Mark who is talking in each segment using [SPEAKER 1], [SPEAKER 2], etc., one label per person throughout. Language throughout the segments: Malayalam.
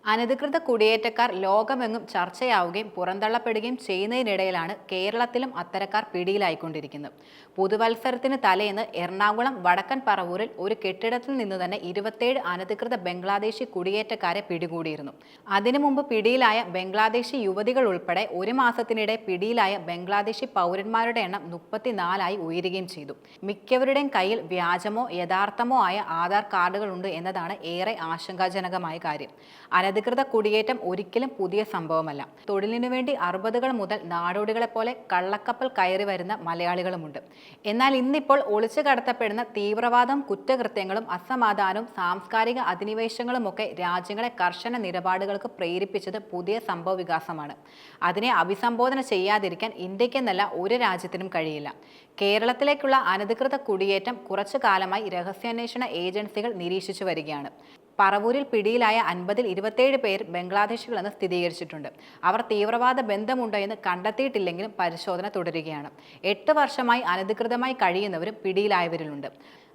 [SPEAKER 1] അനധികൃത കുടിയേറ്റക്കാർ ലോകമെങ്ങും ചർച്ചയാവുകയും പുറന്തള്ളപ്പെടുകയും ചെയ്യുന്നതിനിടയിലാണ് കേരളത്തിലും അത്തരക്കാർ പിടിയിലായിക്കൊണ്ടിരിക്കുന്നത്. പുതുവത്സരത്തിന് തലേന്ന് എറണാകുളം വടക്കൻ പറവൂരിൽ ഒരു കെട്ടിടത്തിൽ നിന്ന് തന്നെ 27 അനധികൃത ബംഗ്ലാദേശി കുടിയേറ്റക്കാരെ പിടികൂടിയിരുന്നു. അതിനു മുമ്പ് പിടിയിലായ ബംഗ്ലാദേശി യുവതികൾ ഉൾപ്പെടെ ഒരു മാസത്തിനിടെ പിടിയിലായ ബംഗ്ലാദേശി പൗരന്മാരുടെ എണ്ണം 34ആയി ഉയരുകയും ചെയ്തു. മിക്കവരുടെയും കയ്യിൽ വ്യാജമോ യഥാർത്ഥമോ ആയ ആധാർ കാർഡുകളുണ്ട് എന്നതാണ് ഏറെ ആശങ്കാജനകമായ കാര്യം. അനധികൃത കുടിയേറ്റം ഒരിക്കലും പുതിയ സംഭവമല്ല. തൊഴിലിനു വേണ്ടി 60കൾ മുതൽ നാടോടികളെ പോലെ കള്ളക്കപ്പൽ കയറി വരുന്ന മലയാളികളുമുണ്ട്. എന്നാൽ ഇന്നിപ്പോൾ ഒളിച്ചു കടത്തപ്പെടുന്ന തീവ്രവാദവും കുറ്റകൃത്യങ്ങളും അസമാധാനവും സാംസ്കാരിക അധിനിവേശങ്ങളുമൊക്കെ രാജ്യങ്ങളെ കർശന നിലപാടുകൾക്ക് പ്രേരിപ്പിച്ചത് പുതിയ സംഭവ വികാസമാണ്. അതിനെ അഭിസംബോധന ചെയ്യാതിരിക്കാൻ ഇന്ത്യക്കെന്നല്ല ഒരു രാജ്യത്തിനും കഴിയില്ല. കേരളത്തിലേക്കുള്ള അനധികൃത കുടിയേറ്റം കുറച്ചു കാലമായി രഹസ്യാന്വേഷണ ഏജൻസികൾ നിരീക്ഷിച്ചു വരികയാണ്. പറവൂരിൽ പിടിയിലായ 50ൽ 27 പേർ ബംഗ്ലാദേശികളെന്ന് സ്ഥിരീകരിച്ചിട്ടുണ്ട്. അവർ തീവ്രവാദ ബന്ധമുണ്ടോ എന്ന് കണ്ടെത്തിയിട്ടില്ലെങ്കിലും പരിശോധന തുടരുകയാണ്. 8 വർഷമായി അനധികൃതമായി കഴിയുന്നവരും പിടിയിലായവരിലുണ്ട്.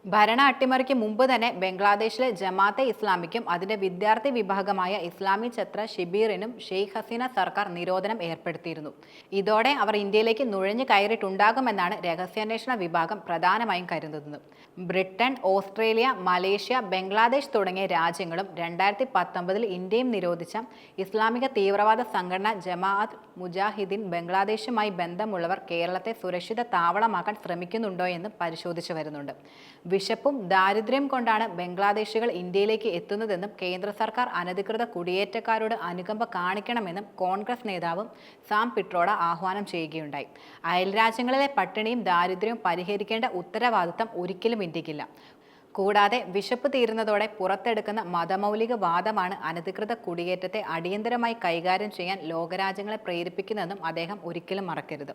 [SPEAKER 1] ഭരണ അട്ടിമറിക്ക് മുമ്പ് തന്നെ ബംഗ്ലാദേശിലെ ജമാഅത്തെ ഇസ്ലാമിക്കും അതിന്റെ വിദ്യാർത്ഥി വിഭാഗമായ ഇസ്ലാമി ഛത്ര ഷിബീറിനും ഷെയ്ഖ് ഹസീന സർക്കാർ നിരോധനം ഏർപ്പെടുത്തിയിരുന്നു. ഇതോടെ അവർ ഇന്ത്യയിലേക്ക് നുഴഞ്ഞു കയറിയിട്ടുണ്ടാകുമെന്നാണ് രഹസ്യാന്വേഷണ വിഭാഗം പ്രധാനമായും കരുതുന്നത്. ബ്രിട്ടൻ, ഓസ്ട്രേലിയ, മലേഷ്യ, ബംഗ്ലാദേശ് തുടങ്ങിയ രാജ്യങ്ങളും 2019 ഇന്ത്യയും നിരോധിച്ച ഇസ്ലാമിക തീവ്രവാദ സംഘടന ജമാഅത്ത് മുജാഹിദീൻ ബംഗ്ലാദേശുമായി ബന്ധമുള്ളവർ കേരളത്തെ സുരക്ഷിത താവളമാക്കാൻ ശ്രമിക്കുന്നുണ്ടോ എന്ന് പരിശോധിച്ചു വരുന്നുണ്ട്. വിശപ്പും ദാരിദ്ര്യം കൊണ്ടാണ് ബംഗ്ലാദേശികൾ ഇന്ത്യയിലേക്ക് എത്തുന്നതെന്നും കേന്ദ്ര സർക്കാർ അനധികൃത കുടിയേറ്റക്കാരോട് അനുകമ്പ കാണിക്കണമെന്നും കോൺഗ്രസ് നേതാവ് സാം പിട്രോഡ ആഹ്വാനം ചെയ്യുകയുണ്ടായി. അയൽരാജ്യങ്ങളിലെ പട്ടിണിയും ദാരിദ്ര്യവും പരിഹരിക്കേണ്ട ഉത്തരവാദിത്തം ഒരിക്കലും ഇന്ത്യക്കില്ല. കൂടാതെ വിശപ്പ് തീരുന്നതോടെ പുറത്തെടുക്കുന്ന മതമൗലിക വാദമാണ് അനധികൃത കുടിയേറ്റത്തെ അടിയന്തരമായി കൈകാര്യം ചെയ്യാൻ ലോകരാജ്യങ്ങളെ പ്രേരിപ്പിക്കുന്നതെന്നും അദ്ദേഹം ഒരിക്കലും മറക്കരുത്.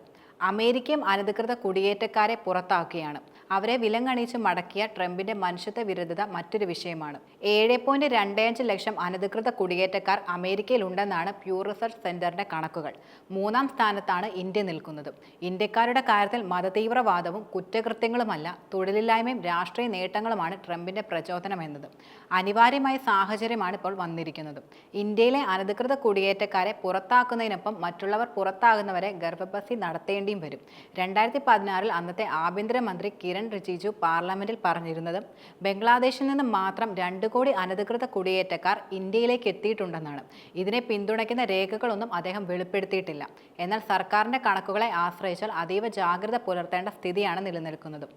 [SPEAKER 1] അമേരിക്കയും അനധികൃത കുടിയേറ്റക്കാരെ പുറത്താക്കുകയാണ്. അവരെ വിലങ്ങണിച്ച് മടക്കിയ ട്രംപിന്റെ മനുഷ്യത്വ വിരുദ്ധത മറ്റൊരു വിഷയമാണ്. 7.25 ലക്ഷം അനധികൃത കുടിയേറ്റക്കാർ അമേരിക്കയിലുണ്ടെന്നാണ് പ്യൂ റിസർച്ച് സെന്ററിന്റെ കണക്കുകൾ. 3ാം സ്ഥാനത്താണ് ഇന്ത്യ നിൽക്കുന്നത്. ഇന്ത്യക്കാരുടെ കാര്യത്തിൽ മതതീവ്രവാദവും കുറ്റകൃത്യങ്ങളുമല്ല, തൊഴിലില്ലായ്മയും രാഷ്ട്രീയ നേട്ടങ്ങളുമാണ് ട്രംപിന്റെ പ്രചോദനം എന്നത് അനിവാര്യമായ സാഹചര്യമാണ് ഇപ്പോൾ വന്നിരിക്കുന്നത്. ഇന്ത്യയിലെ അനധികൃത കുടിയേറ്റക്കാരെ പുറത്താക്കുന്നതിനൊപ്പം മറ്റുള്ളവർ പുറത്താകുന്നവരെ ഗർഭപസി നടത്തേണ്ടിയും വരും. 2016 അന്നത്തെ ആഭ്യന്തരമന്ത്രി കിരൺ റിജിജു പാർലമെന്റിൽ പറഞ്ഞിരുന്നത് ബംഗ്ലാദേശിൽ നിന്ന് മാത്രം 2 കോടി അനധികൃത കുടിയേറ്റക്കാർ ഇന്ത്യയിലേക്ക് എത്തിയിട്ടുണ്ടെന്നാണ്. ഇതിനെ പിന്തുണയ്ക്കുന്ന രേഖകളൊന്നും അദ്ദേഹം വെളിപ്പെടുത്തിയിട്ടില്ല. എന്നാൽ സർക്കാരിന്റെ കണക്കുകളെ ആശ്രയിച്ചാൽ അതീവ ജാഗ്രത പുലർത്തേണ്ട സ്ഥിതിയാണ് നിലനിൽക്കുന്നത്.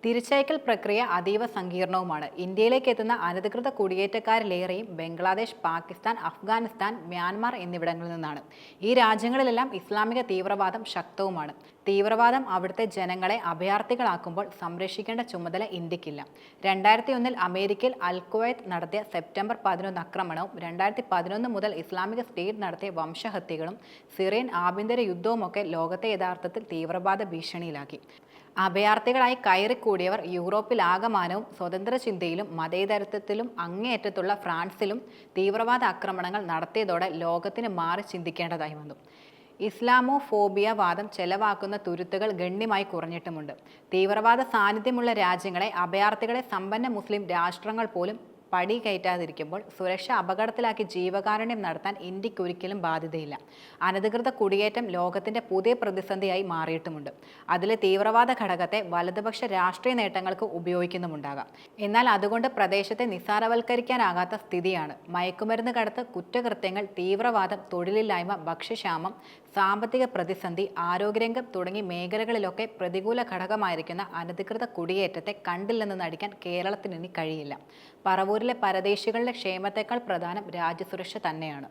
[SPEAKER 1] തിരിച്ചയക്കൽ പ്രക്രിയ അതീവ സങ്കീർണവുമാണ്. ഇന്ത്യയിലേക്ക് എത്തുന്ന അനധികൃത കുടിയേറ്റക്കാരിലേറെയും ബംഗ്ലാദേശ്, പാകിസ്ഥാൻ, അഫ്ഗാനിസ്ഥാൻ, മ്യാൻമാർ എന്നിവിടങ്ങളിൽ നിന്നാണ്. ഈ രാജ്യങ്ങളിലെല്ലാം ഇസ്ലാമിക തീവ്രവാദം ശക്തവുമാണ്. തീവ്രവാദം അവിടുത്തെ ജനങ്ങളെ അഭയാർത്ഥികളാക്കുമ്പോൾ സംരക്ഷിക്കേണ്ട ചുമതല ഇന്ത്യക്കില്ല. 2001 അമേരിക്കയിൽ അൽ കുവൈത്ത് നടത്തിയ സെപ്റ്റംബർ 11 ആക്രമണവും 2011 മുതൽ ഇസ്ലാമിക സ്റ്റേറ്റ് നടത്തിയ വംശഹത്യകളും സിറിയൻ ആഭ്യന്തര യുദ്ധവുമൊക്കെ ലോകത്തെ യഥാർത്ഥത്തിൽ തീവ്രവാദ ഭീഷണിയിലാക്കി. അഭയാർത്ഥികളായി കയറിക്കൂടിയവർ യൂറോപ്പിലാകമാനവും സ്വതന്ത്ര ചിന്തയിലും മതേതരത്വത്തിലും അങ്ങേയറ്റത്തുള്ള ഫ്രാൻസിലും തീവ്രവാദ ആക്രമണങ്ങൾ നടത്തിയതോടെ ലോകത്തിന് മാറി ചിന്തിക്കേണ്ടതായി വന്നു. ഇസ്ലാമോഫോബിയ വാദം ചെലവാക്കുന്ന തുരുത്തുകൾ ഗണ്യമായി കുറഞ്ഞിട്ടുമുണ്ട്. തീവ്രവാദ സാന്നിധ്യമുള്ള രാജ്യങ്ങളെ, അഭയാർത്ഥികളെ സമ്പന്ന മുസ്ലിം രാഷ്ട്രങ്ങൾ പോലും പടി കയറ്റാതിരിക്കുമ്പോൾ സുരക്ഷ അപകടത്തിലാക്കി ജീവകാരുണ്യം നടത്താൻ ഇന്ത്യക്ക് ഒരിക്കലും ബാധ്യതയില്ല. അനധികൃത കുടിയേറ്റം ലോകത്തിന്റെ പുതിയ പ്രതിസന്ധിയായി മാറിയിട്ടുമുണ്ട്. അതിലെ തീവ്രവാദ ഘടകത്തെ വലതുപക്ഷ രാഷ്ട്രീയ നേട്ടങ്ങൾക്ക് ഉപയോഗിക്കുന്നുമുണ്ടാകാം. എന്നാൽ അതുകൊണ്ട് പ്രദേശത്തെ നിസ്സാരവൽക്കരിക്കാനാകാത്ത സ്ഥിതിയാണ്. മയക്കുമരുന്ന് കടത്ത്, കുറ്റകൃത്യങ്ങൾ, തീവ്രവാദം, തൊഴിലില്ലായ്മ, ഭക്ഷ്യക്ഷാമം, സാമ്പത്തിക പ്രതിസന്ധി, ആരോഗ്യരംഗം തുടങ്ങി മേഖലകളിലൊക്കെ പ്രതികൂല ഘടകമായിരിക്കുന്ന അനധികൃത കുടിയേറ്റത്തെ കണ്ടില്ലെന്ന് നടിക്കാൻ കേരളത്തിന് ഇനി കഴിയില്ല. പറവൂരിലെ പരദേശികളുടെ ക്ഷേമത്തെക്കാൾ പ്രധാനം രാജ്യസുരക്ഷ തന്നെയാണ്.